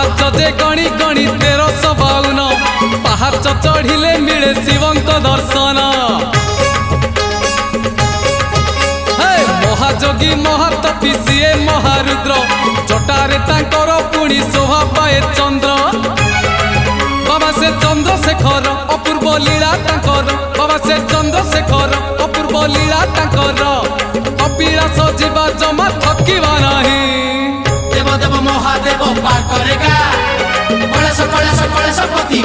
पाहाच जे गणी गणी 1352 पाहाच चढ़िले मिले शिवंक दर्शन। महाजोगी महातपी सीए महारुद्र जटारे तांकर पुणी शोभा पाए चंद्र। बाबा से चंद्रशेखर अपूर्व लीला तांकर बाबा से चंद्रशेखर अपूर्व लीला तांकर कपिलास जीवा जमा थकिबा नहीं। देव देव महादेव पार करेगा कलेश कलेश कलेश पति